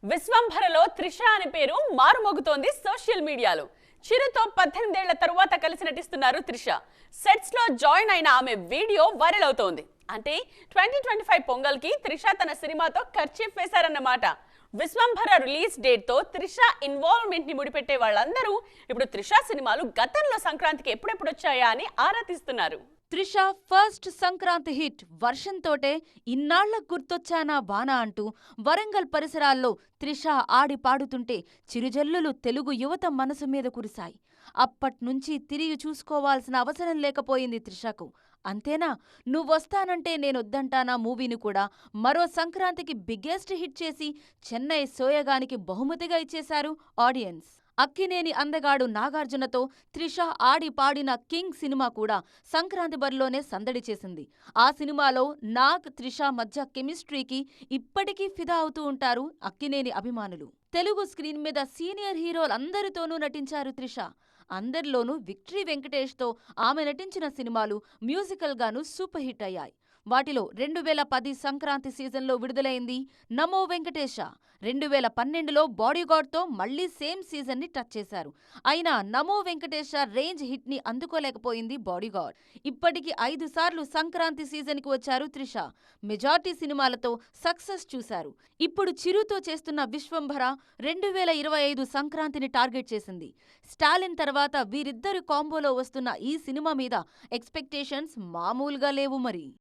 విశ్వంభరలో త్రిష అనే పేరు మారుమోగుతోంది సోషల్ మీడియాలో. చిరుతో 18 ఏళ్ల తరువాత కలిసి నటిస్తున్నారు త్రిష. సెట్స్ లో జాయిన్ అయిన ఆమె వీడియో వైరల్ అవుతోంది. అంటే 2025 పొంగల్ కి త్రిష తన సినిమాతో కర్చీఫ్ వేశారన్నమాట. విశ్వంభర రిలీజ్ డేట్ తో త్రిష ఇన్వాల్వ్మెంట్ ని ముడిపెట్టే వాళ్ళందరూ ఇప్పుడు త్రిష సినిమాలు గతంలో సంక్రాంతికి ఎప్పుడెప్పుడు వచ్చాయా అని ఆరా తీస్తున్నారు. త్రిష ఫస్ట్ సంక్రాంతి హిట్ వర్షంతోటే ఇన్నాళ్లకు గుర్తొచ్చానా బానా అంటూ వరంగల్ పరిసరాల్లో త్రిష ఆడి పాడుతుంటే చిరుజల్లులు తెలుగు యువత మనసు మీద కురిశాయి. అప్పట్నుంచి తిరిగి చూసుకోవాల్సిన అవసరం లేకపోయింది త్రిషకు. అంతేనా, నువ్వొస్తానంటే నేనొద్దంటానా మూవీని కూడా మరో సంక్రాంతికి బిగ్గెస్ట్ హిట్ చేసి చెన్నై సోయగానికి బహుమతిగా ఇచ్చేశారు ఆడియన్స్. అక్కినేని అందగాడు నాగార్జునతో త్రిష ఆడి పాడిన కింగ్ సినిమా కూడా సంక్రాంతి బరిలోనే సందడి చేసింది. ఆ సినిమాలో నాగ్ త్రిష మధ్య కెమిస్ట్రీకి ఇప్పటికీ ఫిదా అవుతూ ఉంటారు అక్కినేని అభిమానులు. తెలుగు స్క్రీన్ మీద సీనియర్ హీరోలందరితోనూ నటించారు త్రిష. అందరిలోనూ విక్టరీ వెంకటేష్తో ఆమె నటించిన సినిమాలు మ్యూజికల్ గాను సూపర్ హిట్ అయ్యాయి. వాటిలో 2010 సంక్రాంతి సీజన్లో విడుదలైంది నమో వెంకటేశ. 2012లో బాడీగార్డ్తో మళ్లీ సేమ్ సీజన్ని టచ్ చేశారు. అయినా నమో వెంకటేశ రేంజ్ హిట్ ని అందుకోలేకపోయింది బాడీగార్డ్. ఇప్పటికి 5 సార్లు సంక్రాంతి సీజన్కి వచ్చారు త్రిష. మెజార్టీ సినిమాలతో సక్సెస్ చూశారు. ఇప్పుడు చిరుతో చేస్తున్న విశ్వంభర 2025 సంక్రాంతిని టార్గెట్ చేసింది. స్టాలిన్ తర్వాత వీరిద్దరి కాంబోలో వస్తున్న ఈ సినిమా మీద ఎక్స్పెక్టేషన్స్ మామూలుగా లేవు మరి.